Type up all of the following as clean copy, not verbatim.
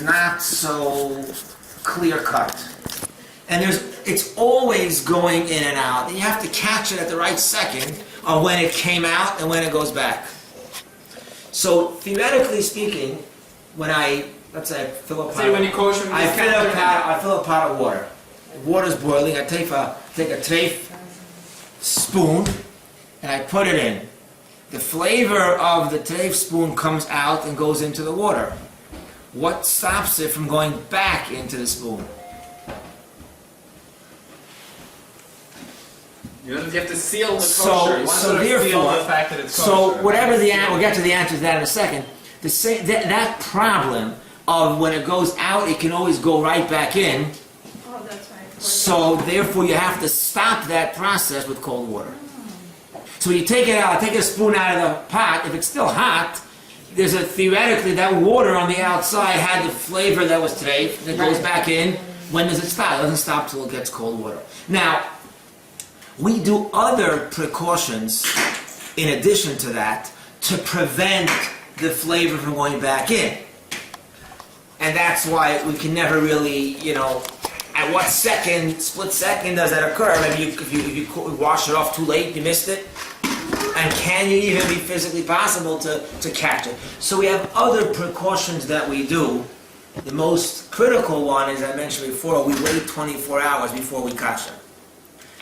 not so clear cut. And it's always going in and out. And you have to catch it at the right second of when it came out and when it goes back. So theoretically speaking, when let's say I fill a pot, Say when you kosher, I fill a pot of water. The water's boiling. I take a treif spoon and I put it in. The flavor of the treif spoon comes out and goes into the water. What stops it from going back into the spoon? You have to seal the kosher. So you want to seal the fact that it's kosher. So whatever we'll get to the answer to that in a second. That problem of when it goes out, it can always go right back in. Oh, that's right. So therefore, you have to stop that process with cold water. So when you take it out, take a spoon out of the pot. If it's still hot, theoretically that water on the outside had the flavor that was treif that goes back in. When does it stop? It doesn't stop till it gets cold water. Now, we do other precautions in addition to that to prevent the flavor from going back in. And that's why we can never really, at what split second does that occur? Maybe if you wash it off too late, you missed it. And can you even be physically possible to catch it? So we have other precautions that we do. The most critical one, as I mentioned before, we wait 24 hours before we catch them.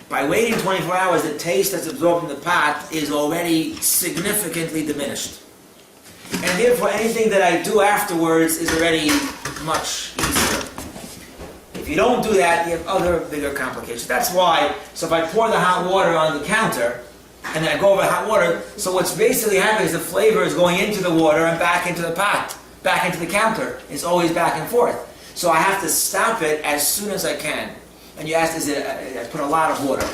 By waiting 24 hours, the taste that's absorbed in the pot is already significantly diminished. And therefore, anything that I do afterwards is already much easier. If you don't do that, you have other bigger complications. That's why, so if I pour the hot water on the counter, and then I go over hot water, so what's basically happening is the flavor is going into the water and back into the pot, back into the counter. It's always back and forth. So I have to stop it as soon as I can. And you asked, I put a lot of water.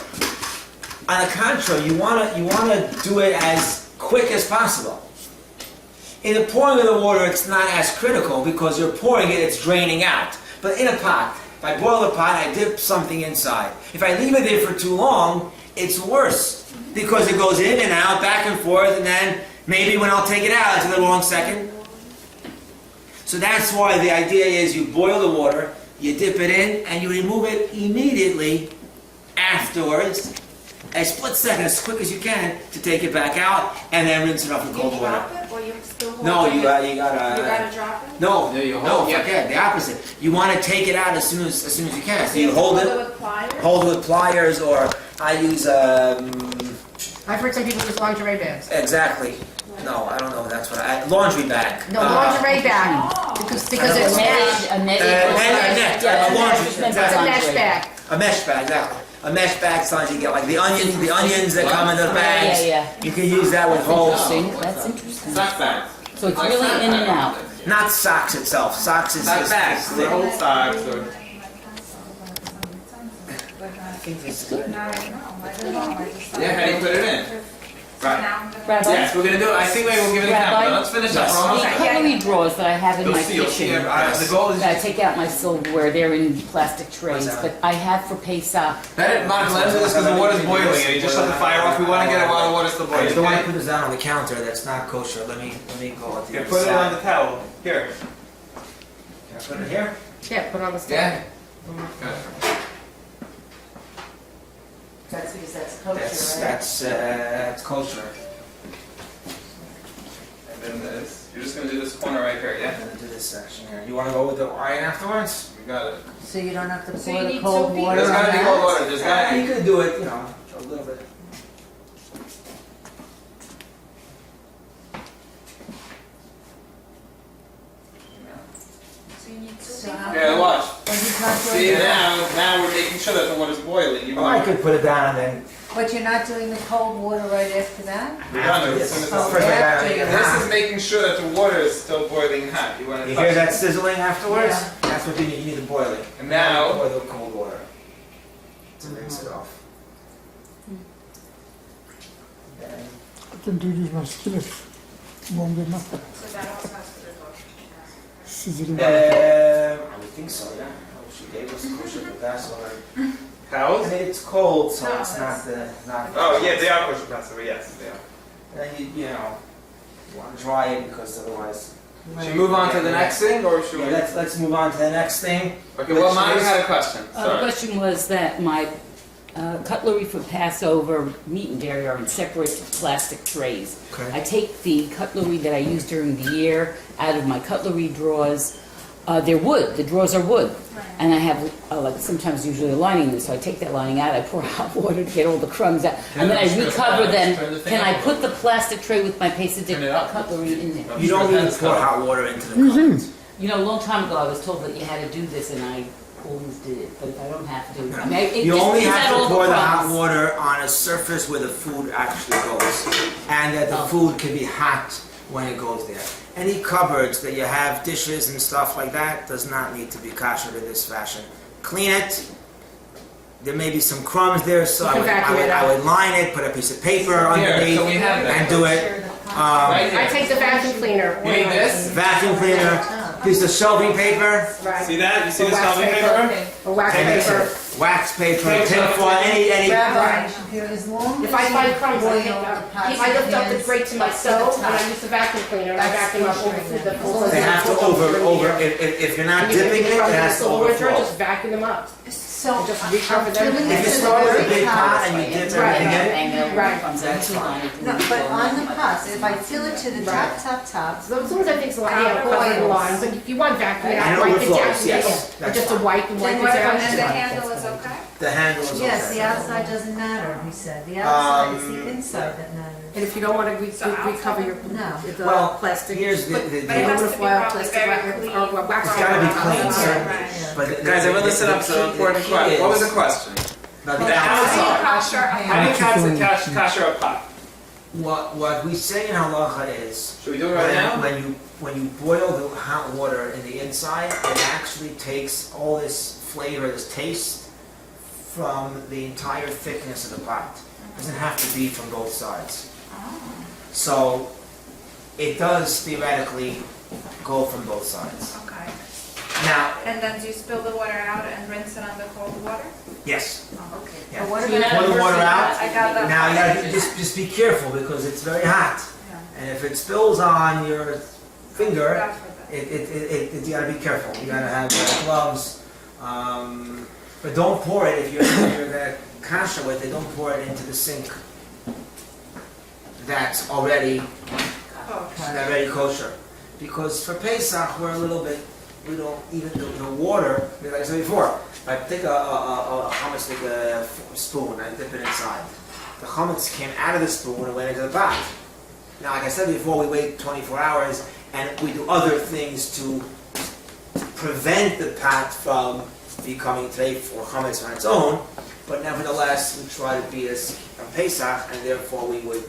On the contrary, you want to do it as quick as possible. In the pouring of the water, it's not as critical because you're pouring it, it's draining out. But in a pot, if I boil the pot, I dip something inside. If I leave it there for too long, it's worse because it goes in and out, back and forth, and then maybe when I'll take it out, it's in the wrong second. So that's why the idea is you boil the water, you dip it in, and you remove it immediately afterwards, a split second, as quick as you can, to take it back out, and then rinse it off with cold water. You drop it, or you still hold No, it? you gotta. You gotta drop it? No, Yeah, you no, hold it. forget the opposite. You want to take it out as soon as you can. So you hold hold it it, with pliers? hold it with pliers, or I use I've heard some people use lingerie bags. exactly. No, I don't know. That's what laundry bag. No, lingerie bag. Oh. Because I it's don't know. mesh. A net. A laundry. It's a Exactly. mesh bag. A mesh bag, exactly. A mesh bag sometimes you get like the onions that come in the bags. Yeah. You can use that with holes. Interesting. That's interesting. Sock bags. So it's really in and out. Not socks itself. Socks is Sock just bags. The old socks. Or... Yeah, how do you put it in? Right. Rabbi, Yes, we're gonna do it. I think maybe we'll give it a count. Rabbi? But let's finish up. Yes. We're almost the cutlery drawers that I have in You'll my see, you'll see. kitchen, The goal is I take out my silverware, they're in plastic trays, What's that? but I have for Pesach. Mark, let's do this because the water's boiling and you just let the fire off. We want to get it while the water's still I boiling. don't want to Okay? put this down on the counter. That's not kosher. Let me go with Here, the put it on the towel. Here. Can I put it here? Yeah, put on the Yeah. That's because that's kosher, That's kosher. And then this. You're just gonna do this corner right here, yeah? I'm gonna do this section here. You want to go with the iron afterwards? You got it. So you don't have to So you pour the need cold two water There's on gotta be cold that? water. There's gotta You be. could do it, a little bit. So you need two So people? how- Here, watch. But he's not See, doing now we're making sure that the water's boiling. You Well, I want could put it down and then. But you're not doing the cold water right after that? We're done. Yes. It's Oh, First I gotta after make you- it This hot. is making sure that the water is still boiling hot. You want to You touch hear that it. sizzling afterwards? Yeah. That's what you need. You need to boil it. And now- boil the cold water to rinse it off. Then Then do these ones skillet. Won't be enough. So that also has to be kosher. Sizzling. I would think so, yeah. Oh, she gave us kosher for Passover. I Cows? mean, it's cold, so No, it's it's- not. Oh, yeah, they are kosher Passover. Yes, they are. And then you want to dry it because otherwise Should we move on to the next thing, or should we? Yeah, let's move on to the next thing. Okay, well, which Monica is- had a question. The Sorry. question was that my cutlery for Passover meat and dairy are in separate plastic trays. Okay. I take the cutlery that I use during the year out of my cutlery drawers. They're wood. The drawers are wood, and I have like sometimes usually a lining in them. So I take that lining out. I pour hot water to get all the crumbs out, and then I recover them. Can I put the plastic tray with my Turn it up. cutlery in there? You don't need to pour hot water into the cup. You know, a long time ago, I was told that you had to do this, and I always did it. But if I don't have to, I mean, it You just only brings have out to all pour the hot crumbs. water on a surface where the food actually goes, and that the food can be hot when it goes there. Any cupboards that you have dishes and stuff like that does not need to be kosher in this fashion. Clean it. There may be some crumbs there, so You can vacuum it I out. would line it, put a piece of paper Here, underneath, so we have that. and do it. Right I here. take the vacuum cleaner. You need this? Vacuum cleaner, piece of shelving paper, Right. See that? You see Or this wax shelving paper? Or wax and paper. wax paper, tinfoil, any. Right. As long If I find crumbs, I take them. I lift up the grate to my stove, and I use the vacuum cleaner, and I vacuum up all the food that falls in. They have to over. If you're not And you can dipping get it, it crumbs in the has to store winter, overflow. just vacuum them up. So, And just recover them. If you start with a big pot and you dip Right. everything in, Right. That's fine. No, but on the pots, if I fill it to the top, So as long as I think it's a lot, yeah, cover the line, but if you want vacuum, And I it wipe it overflows, down. yes, Or that's just a fine. wipe and wipe Then it what down. about, and the handle is okay? The handle is okay. yes, the outside doesn't matter, he said. The outside, it's the inside that matters. And if you don't want to So recover your, No. the Well, plastic. here's the But it deal. has Aluminum to be foil, probably plastic very wrap, clean. or wax It's gotta be paper. clean, Right, certainly. right. But Guys, everyone listen up. It's an important question. What was the question? Now, The How outside. kosher a How many cups of kosher a pot? what we say in halacha is, Should we do it right now? when you boil the hot water in the inside, it actually takes all this flavor, this taste, from the entire thickness of the pot. It doesn't have to be from both sides. So it does theoretically go from both sides. Okay. Now, And then do you spill the water out and rinse it under cold water? yes, Okay. yeah. But what So you're about not Pour the water immersing out. that. I got that. Now you gotta just be careful because it's very hot, Yeah. and if it spills on your finger, God forbid. you gotta be careful. You gotta have gloves, but don't pour it if you're gonna kosher with it. Don't pour it into the sink. That's already kosher, because for Pesach we're a little bit. We don't even the water. Like I said before, if I take a hummus like a spoon, I dip it inside. The hummus came out of the spoon and went into the pot. Now, like I said before, we wait 24 hours and we do other things to prevent the pot from becoming treif or hummus on its own. But nevertheless, we try to be as on Pesach, and therefore we would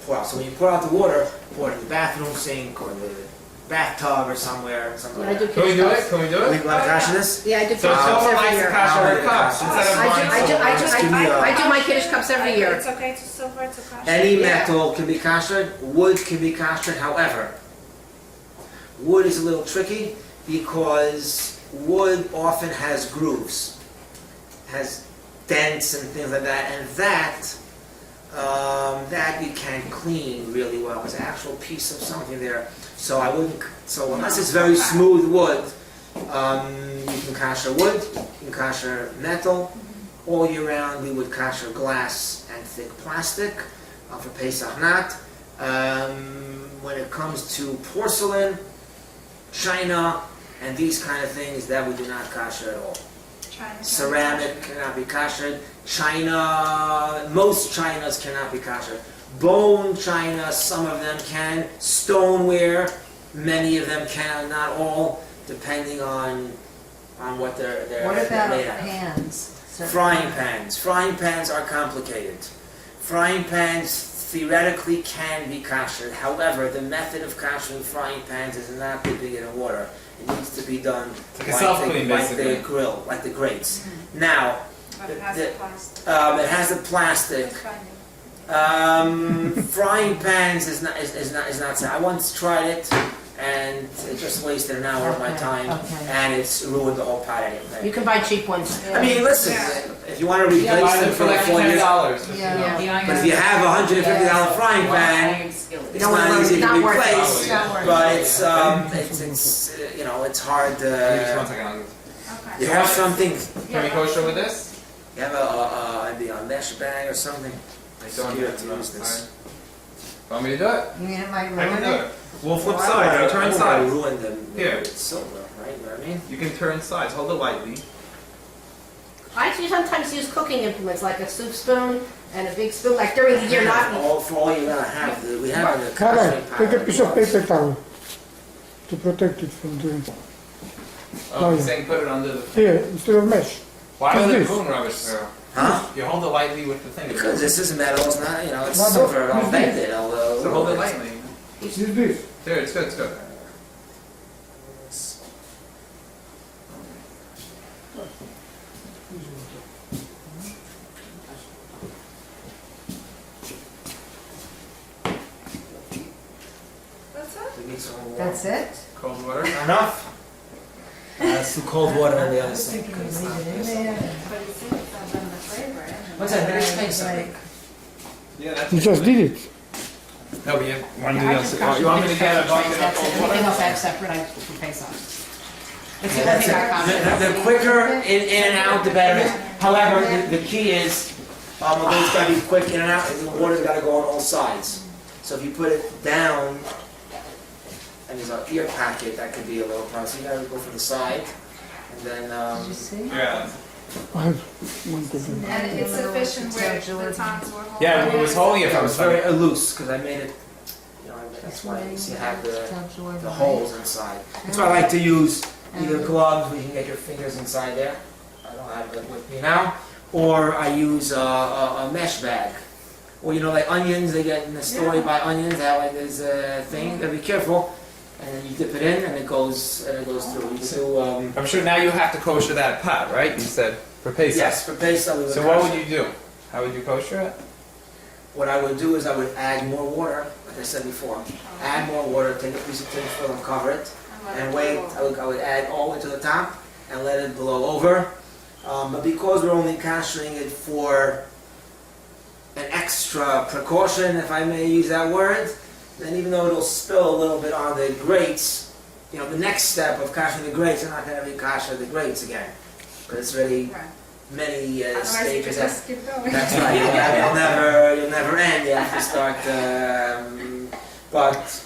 pour out. So when you pour out the water, pour it in the bathroom sink or the bathtub or somewhere, something Yeah, I like do that. Can we kiddush do cups. it? Can we do We it? want to kosher this? Yeah, I do So kiddush cups someone every likes to year. kosher her cups instead of buying I do my kiddush cups every year. It's okay to silver to kosher? Any Yeah. metal can be koshered, wood can be koshered, however, wood is a little tricky because wood often has grooves, has dents and things like that, and that you can clean really well. There's an actual piece of something there. So I wouldn't, so unless it's very smooth wood, you can kosher wood, you can kosher metal. All year round we would kosher glass and thick plastic, for Pesach not. When it comes to porcelain, china, and these kind of things, that we do not kosher at all. China. Ceramic cannot be kosher. China, most chinas cannot be kosher. Bone china, some of them can. Stoneware, many of them can, not all, depending on what they're What about made out of. pans? So- Frying pans. Frying pans are complicated. Frying pans theoretically can be koshered. However, the method of koshering frying pans is not dipping it in water. It needs to be done like a self-clean, like basically. the grill, like the grates. Now, But it has the- a plastic. it has a plastic. It's fine. Frying pans is not. I once tried it, and it just wasted an hour of my Okay, time, okay. and it's ruined the whole pot You anyway. can buy cheap ones. I mean, listen, if you want to replace Buy them them for for like like 4 years, $20. Yeah. but if you have a $150 frying pan, it's don't not worry, easy it's to not worth it. replace, It's not but it's you know, it's hard Just one to. second. Okay. You have something. Can we kosher with this? You have a mesh bag or something. I don't Here have to no. use this. Want me to do it? You mean it might I can ruin do it? it. We'll flip I sides. Turn don't wanna sides. ruin them Here. with silver, right? You know what I mean? You can turn sides. Hold it lightly. I actually sometimes use cooking implements like a soup spoon and a big spoon, like during the year, not. For all you're gonna have, we have the Carol, Kosher take a piece of powder. paper towel to protect it from the... Oh, Oh, he's yeah. saying put it under the. Here, instead of mesh. Why What's was it this? spoon rubbish, Pharaoh? Huh? You hold it lightly with the thing. Because this is metal, it's not, you know, it's No, no, silver, I'll this bend it, I'll... So hold it lightly. Use this. There, it's good, it's good. That's it? We need some more. That's it? Cold water. Enough? It's too cold water on the other side. Leave it in there. But you see, it's not in the flavor. What's that, let me explain something. Yeah, that's You just did it. No, but you want Yeah, I just you want me to get a bucket of That's it. cold Everything water? else I have separate, I can pay some. It's the only That's thing I it. found. The quicker in and out, the better it is. However, the key is, although it's gotta be quick in and out, the water's gotta go on all sides. So if you put it down, and there's an ear packet, that could be a little problem. So you gotta go from the side, and then, Did you see? Yeah. I have one to do. And it's sufficient where the tongs were holding. Yeah, it was holding it it from was the very loose, because I made it, you know, that's why you see have the holes inside. That's why I like to use either gloves, where you can get your fingers inside there. I don't have it with me now. Or I use a mesh bag. Or, you know, like onions, they get in the store, you buy onions, they have like this thing, you gotta be careful. And then you dip it in, and it goes through. You can do, I'm sure now you have to kosher that pot, right? You said for Pesach. yes, for Pesach we would So what kosher. would you do? How would you kosher it? What I would do is I would add more water, like I said before. Add more water, take a piece of tin foil and cover it, and wait. I would add all the way to the top and let it blow over. But because we're only koshering it for an extra precaution, if I may use that word, then even though it'll spill a little bit on the grates, you know, the next step of kashering the grates, you're not going to re-kasher the grates again. But it's already Right. many Otherwise you could stages. just keep going. That's right. You'll never end. You have to start. But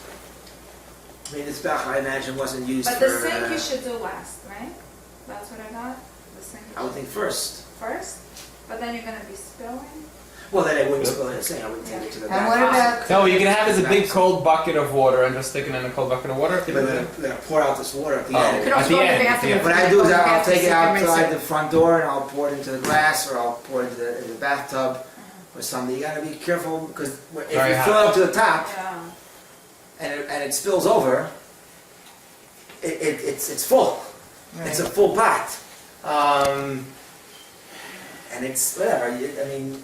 I mean, this bach I imagine wasn't used But for. the sink you should do last, right? That's what I got? The sink I would think first. first? But then you're gonna be spilling? Well, then I wouldn't spill it. Saying I would take it to the And what back. about, No, you can have is a big cold bucket of water and just stick it in a cold bucket of water. Yeah, but then I'm gonna pour out this water at the Oh. end. You could also At the go to the end, bathroom. yeah. What I do is I'll take it Sink and rinse outside it. the front door and I'll pour it into the glass or I'll pour it into the bathtub or something. You gotta be careful because if Very you hot. fill it up to the top Yeah. and it spills over, it's full. It's a full pot. And it's whatever. I mean,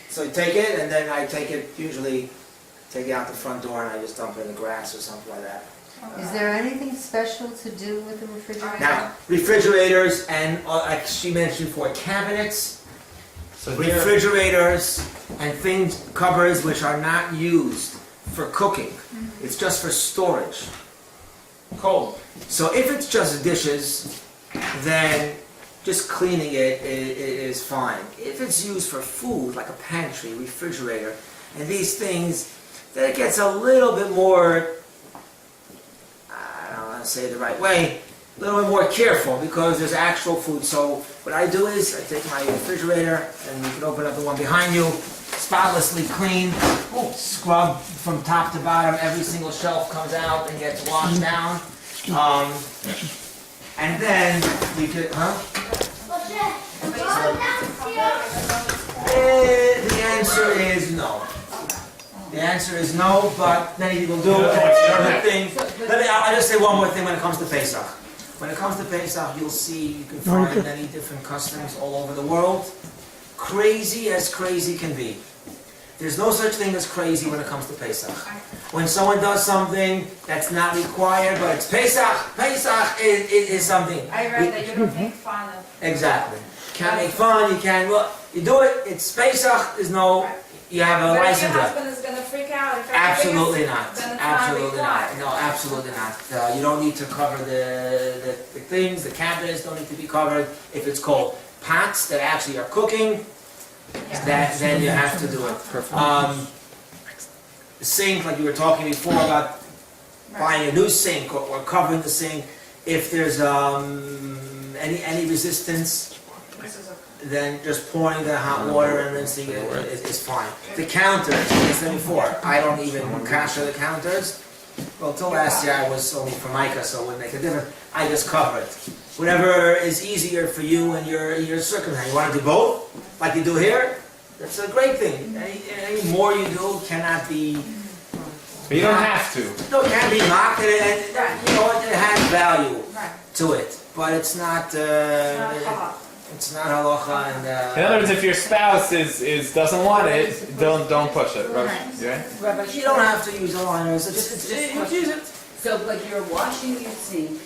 so you take it, and then I take it, usually take it out the front door, and I just dump it in the grass or something like that. is there anything special to do with the refrigerator? Now, refrigerators and, like she mentioned before, cabinets, So here, refrigerators, and things, cupboards which are not used for cooking. It's just for storage. cold. So if it's just dishes, then just cleaning it is fine. If it's used for food, like a pantry, refrigerator, and these things, then it gets a little bit more, I don't want to say it the right way, a little bit more careful because there's actual food. So what I do is I take my refrigerator, and you can open up the one behind you, spotlessly clean, scrub from top to bottom, every single shelf comes out and gets washed down. And then you could, the answer is no. The answer is no, but many people do. Another thing. I'll just say one more thing when it comes to Pesach. When it comes to Pesach, you'll see you can find many different customs all over the world. Crazy as crazy can be. There's no such thing as crazy when it comes to Pesach. When someone does something that's not required, but it's Pesach, Pesach is something. I read that you don't make fun of. Exactly. Can't make fun, you can't, well, you do it, it's Pesach, there's no, you have a But if your license there. husband is gonna freak out, if everything Absolutely is, not. then it's Absolutely not not. required. No, absolutely not. You don't need to cover the things, the cabinets don't need to be covered. If it's called pots that actually are cooking, then you have to do it. The sink, like you were talking before about buying a new sink or covering the sink, if there's any resistance, This is a. then just pouring the hot water and rinsing it is fine. The counters, as I said before, I don't even kosher the counters. Well, till last year I was only for Micah, so it wouldn't make a difference. I just cover it. Whatever is easier for you and your circumstance. You want to do both, like you do here? That's a great thing. Any more you do cannot be. But you don't have to. No, it can't be mocked, and you know it has value Right. to it, but it's not. It's not halacha, and In other words, if your spouse doesn't want it, don't push it. Right? Yeah? you don't have to use the liners. You use it. So, but you're washing your sink,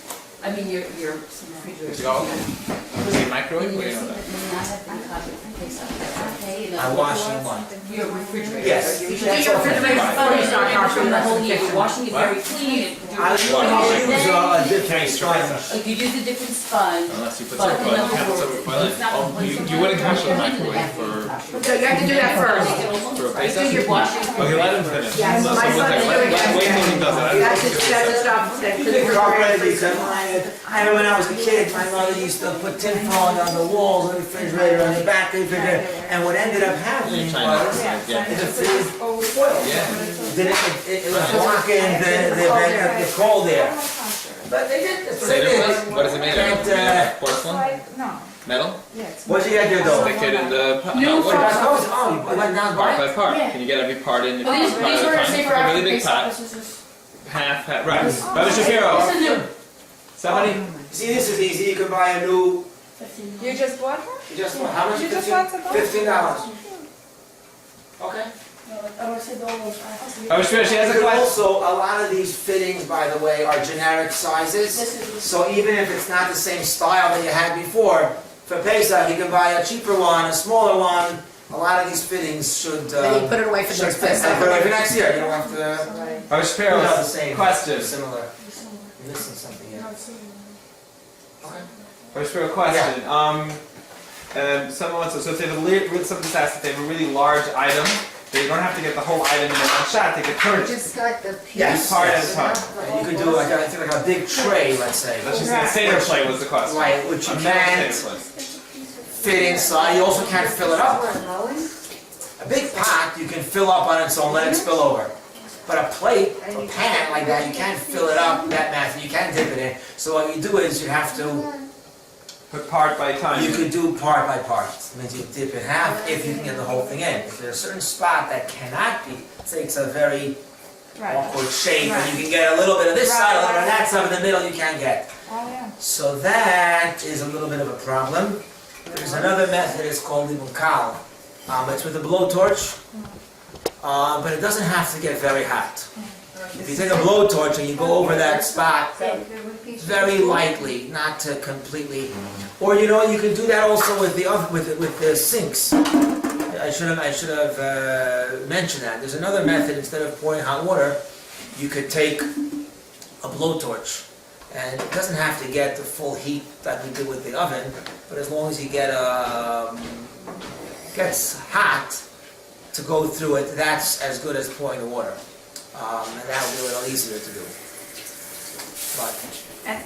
I mean, your refrigerator. Did you go? Was it microwave? When Or you your know sink, that? when you not have any copy of Pesach, okay? You know, I wash in one. your refrigerator. Yes. Because That's your okay. refrigerator Right. is not costing the whole year, you're washing it very clean. I use a different sponge. If you use a different sponge, Unless you put but some in other words, it's not complete. you wouldn't touch the microwave for So you have to do that first. a Because Pesach? you're washing. Okay, let him finish. Yes, So my someone son's like, doing let's wait till he does it. That's the stuff that You the can cover it, refrigerator you can line it. I remember when I was a kid, my mother used to put tin foil on the walls of the refrigerator, on the back of the refrigerator, and what ended up happening was, the foil, then it was blocking the cold there. But they did, that's what they did. What is it made of? And, Porcelain? No. Metal? What'd you get there though? Stick it in the pot. No, What about those? Oh, you went down Part by? by part. Can you get every part in? But these part at a were time? safe for A after really big Pesach. pot. Half. Right. Brother Shapiro. This is new. Somebody. See, this is easy, you can buy a new, You just bought her? you just, how much? You just want to buy? $15. Okay. Brother Shapiro, she has a You can question. also, a lot of these fittings, by the way, are generic sizes. So even if it's not the same style that you had before, for Pesach, you can buy a cheaper one, a smaller one. A lot of these fittings should. Then you put it away for next Put Pesach. it away for next year. You don't have to. Brother Shapiro, Not the same. question. Similar. You're missing something here. Okay. Brother Shapiro, question. Someone wants to, so if they have something to ask, if they have a really large item, they don't have to get the whole item in one shot, they can turn it. Just got the piece. Yes. Part at a time. And you could do like a, I think like a big tray, let's say. Let's just say a Seder plate was the question. Right, which you A can't Seder plate. fit inside. You also can't fill it up. A big pot you can fill up on its own, let it spill over. But a plate, a pan like that, you can't fill it up that massive. You can't dip it in. So what you do is you have to. Put part by time. You could do part by part. It means you dip in half if you can get the whole thing in. If there's a certain spot that cannot be, say it's a very awkward shape, and you can get a little bit of this side, a little bit of that side, in the middle you can't get. Oh, yeah. So that is a little bit of a problem. There's another method, it's called libukal. It's with a blowtorch, but it doesn't have to get very hot. If you take a blowtorch and you go over that spot, very lightly, not to completely. Or you know, you can do that also with the with the sinks. I should have mentioned that. There's another method. Instead of pouring hot water, you could take a blowtorch, and it doesn't have to get the full heat that we do with the oven, but as long as you get gets hot to go through it, that's as good as pouring the water, and that will be a little easier to do. But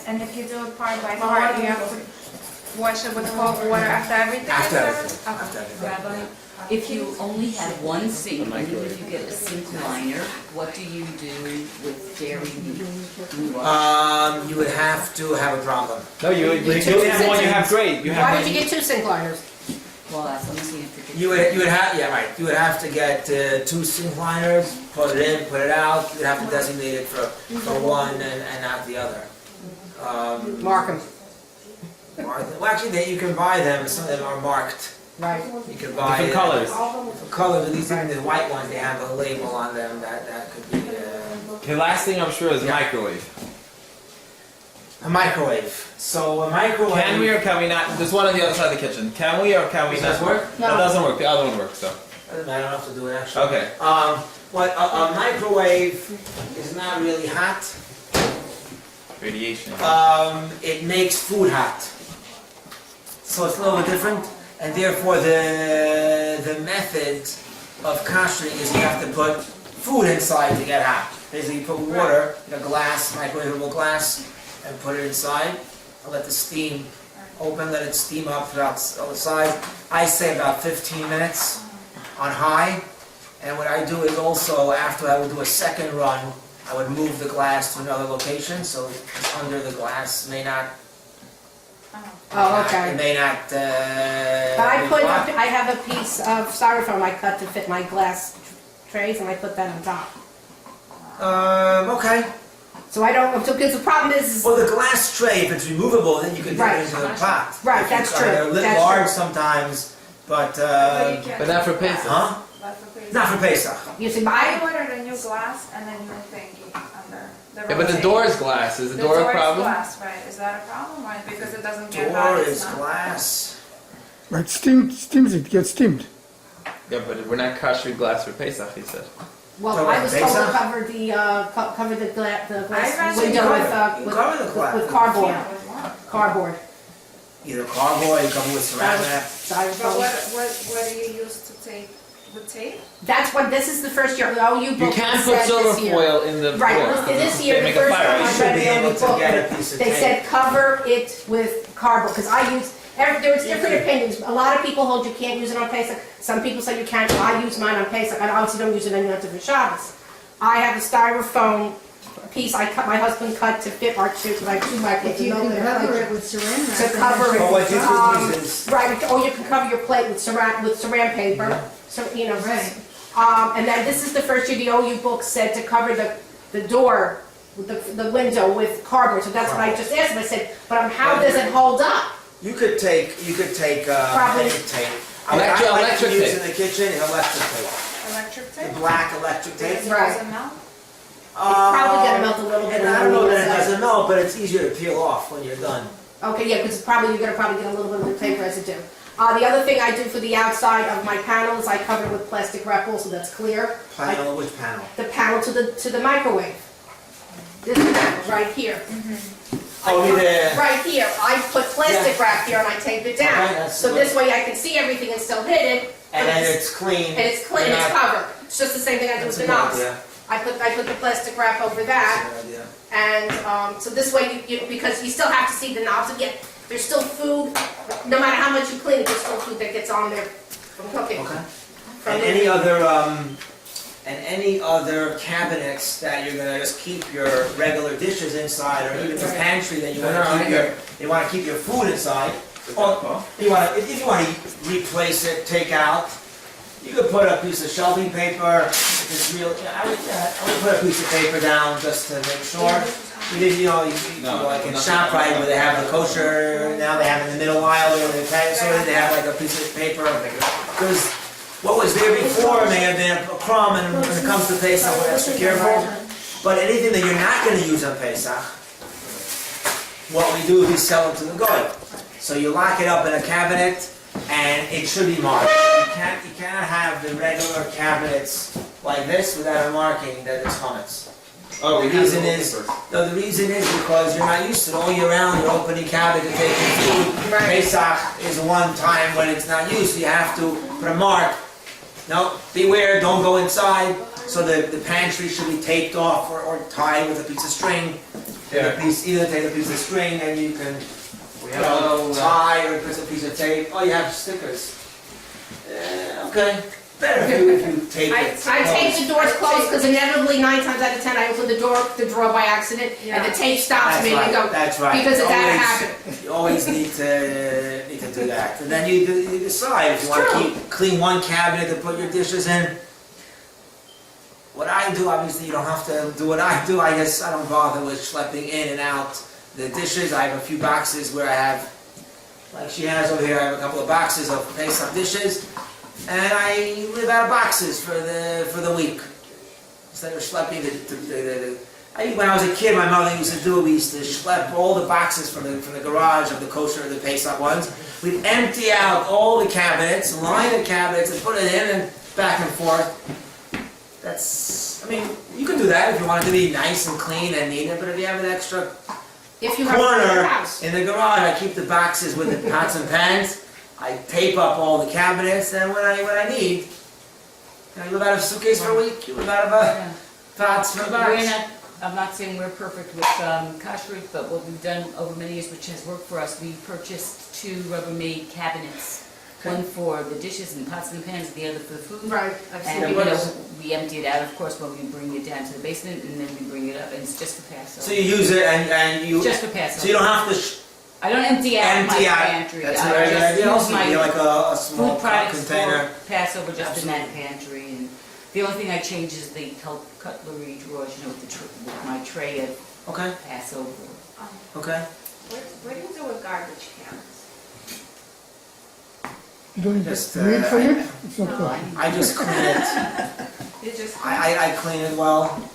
And if you do it part by part, you have to wash it with cold water after everything? after is everything, served? after everything. Okay. If you only have one sink, and even if you get a sink liner, what do you do with dairy meat? You would have to have a problem. No, you have one, you have great. You have Why one. did you get 2 sink liners? Well, that's, let me see if you You would have, yeah, right. You would have to get 2 sink liners, put it in, put it out. You'd have to designate it for one and not the other. Mark them. Well, actually, you can buy them. Some of them are marked. Right. You could buy Different colors. different colors. At least even the white ones, they have a label on them that could be Okay, last thing I'm sure is Yeah. microwave. a microwave. So a microwave. Can we or can we not? There's one on the other side of the kitchen. Can we or can we Does not? this work? That doesn't work. The other one works though. Doesn't matter. I don't have to do it actually. Okay. What a microwave is not really hot. Radiation. It makes food hot. So it's a little bit different, and therefore the method of koshering is you have to put food inside to get hot. Basically, you put water in a glass, microwavable glass, and put it inside, and let the steam open, let it steam up throughout all the sides. I say about 15 minutes on high, and what I do is also, after I would do a second run, I would move the glass to another location, so it's under the glass may not. Oh, It okay. may not. But I have a piece of styrofoam I cut to fit my glass trays, and I put that on top. Okay. So I don't, because the problem is, Well, the glass tray, if it's removable, then you can dip Right. it into the pot. Right, If that's it's, true, They're a little that's large true. sometimes, but But not for Pesach. huh? Not for Pesach. you see, I my, ordered a new glass and a new thingy under the Yeah, but the rotate. door is glass. Is the door a is problem? glass, right? Is that a problem? Right? Because it doesn't get hot. Door it's is not- glass. But steams it, gets steamed. Yeah, but we're not kosher glass for Pesach. He said. well, So I was told to Pesach? cover the glass read window you with, cover- you cover the glass. with cardboard, Yeah, with what? cardboard. Either cardboard, you cover with ceramic. But Styrofoam. what do you use to tape? With tape? That's what, this is the first year, the OU You book can said put silver this year. foil in the Right, door. this year, They the make a first fire. time You I should read be the able OU to book, get a piece of they tape. said cover it with cardboard, because I use, there's different opinions. A lot of people hold you can't use it on Pesach, some people say you can't, I use mine on Pesach, I obviously don't use it on Yom Tov and Shabbos. I have a styrofoam piece my husband cut to fit our two, like two microwaves. If you can cover it with saran wrap. To cover it. Well, what you Um, could use is, Right, or you can cover your plate with saran paper, so, you know. Right. And then this is the first year the OU book said to cover the door, the window with cardboard, so that's what I just asked him, I said, but how does it hold up? you could take Probably. any tape. I Electric like to use tape. in the kitchen electric tape. Electric The tape? black electric tape. Because it Right. doesn't melt? Probably gonna melt a little bit. And I don't know that it doesn't melt, but it's easier to peel off when you're done. Okay, yeah, because you're gonna probably get a little bit of the paper residue. The other thing I do for the outside of my panels, I cover it with plastic wrap also, that's clear. Panel, which panel? The panel to the microwave. This panel, right here. Oh, there. Right here, I put plastic wrap here and I tape it Okay, down. that's So good. this way I can see everything and still hit it. And but then it's clean. And it's clean, You're it's not- covered. It's just the same thing I do with That's the a good knobs. idea. I put the plastic wrap over that, That's a good idea. and so this way because you still have to see the knobs again. There's still food, no matter how much you clean it, there's still food that gets on there from cooking. Okay. From And any other cabinets that you're gonna just keep your regular dishes inside, or even your pantry that you wanna keep your food inside. Or if you wanna replace it, take out, you could put a piece of shelving paper. If it's real, I would put a piece of paper down just to make sure. You know, like in ShopRite where they have the kosher, now they have in the middle aisle, or the Italian store, they have like a piece of paper. Because what was there before may have been a crumb, and when it comes to Pesach, we're extra careful. But anything that you're not going to use on Pesach, what we do is we sell it to the goy. So you lock it up in a cabinet, and it should be marked. You cannot have the regular cabinets like this without a marking that it's chametz. Oh, The reason is because you're not used to it all year round. You're opening cabinet and taking food. Right. Pesach is one time when it's not used. You have to put a mark. No, beware, don't go inside. So the pantry should be taped off or tied with a piece of string. Either take a piece of string and you can tie or put a piece of tape. Oh, you have stickers. Okay. Better if you tape it. I tape the doors closed because inevitably 9 times out of 10 I open the drawer by accident, and the tape stops me and I go, That's right. because it's out of Always- habit. You always need to do that. And then you decide if you want to clean one cabinet to put your dishes in. What I do, obviously you don't have to do what I do. I don't bother with schlepping in and out the dishes. I have a few boxes where I have like she has over here. I have a couple of boxes of Pesach dishes, and I live out of boxes for the week instead of schlepping when I was a kid, my mother used to do it. We used to schlep all the boxes from the garage of the kosher, the Pesach ones. We'd empty out all the cabinets, line the cabinets, and put it in and back and forth. I mean, you can do that if you want it to be nice and clean and neat, but if you have an extra If you have it in your corner house. in the garage, I keep the boxes with the pots and pans. I tape up all the cabinets, and when I need, I live out of a suitcase for a week, you live out of a pots for a box. I'm not saying we're perfect with Kosher, but what we've done over many years, which has worked for us, we purchased 2 Rubbermaid cabinets. One for the dishes and pots and pans, the other for the food. Right, I've seen And it. we empty it out, of course, when we bring it down to the basement, and then we bring it up, and it's just for Passover. So you use it and you. Just for Passover. So you don't have to. I don't empty out my pantry. That's a I very good just idea. use Also, my you like a small food products container. for Passover just in that pantry. And the only thing I change is the cutlery drawers, with my tray of Okay. Passover. Okay. What do you do with garbage cans? You don't Just, wait for it? It's not no, possible. I just clean it. You just. I clean it well.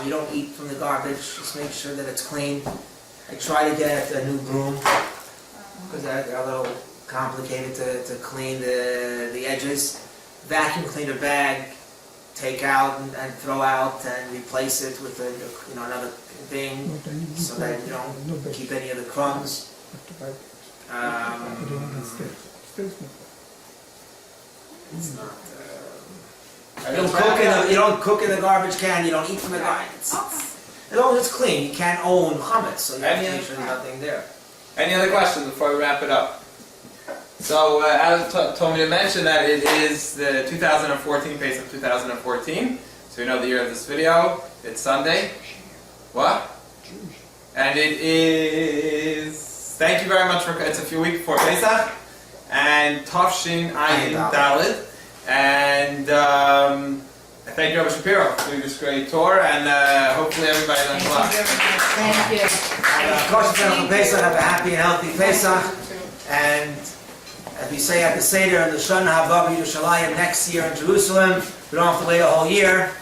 You don't eat from the garbage. Just make sure that it's clean. I try to get a new broom because they're a little complicated to clean the edges. Vacuum cleaner bag, take out and throw out and replace it with another thing so that you don't keep any of the crumbs. It's not. You don't cook in the garbage can. You don't eat from the garbage. As long as it's clean, you can't own chametz, so you have to make sure there's nothing there. Any other questions before we wrap it up? So, Alex told me to mention that it is the 2014 Pesach 2014. So you know the year of this video. It's Sunday. What? And it is. Thank you very much for. It's a few weeks before Pesach, and Tafshin Ayin Dalid, and. Thank you, Rabbi Shapiro, for doing this great tour, and hopefully everybody learns a lot. Thank you. Kosher for Pesach, have a happy and healthy Pesach, and as we say at the Seder in the Shana Haba Yerushalayim next year in Jerusalem, we don't have to wait a whole year.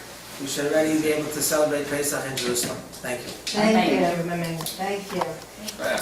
We should already be able to celebrate Pesach in Jerusalem. Thank you. Thank you. Thank you. Thank you.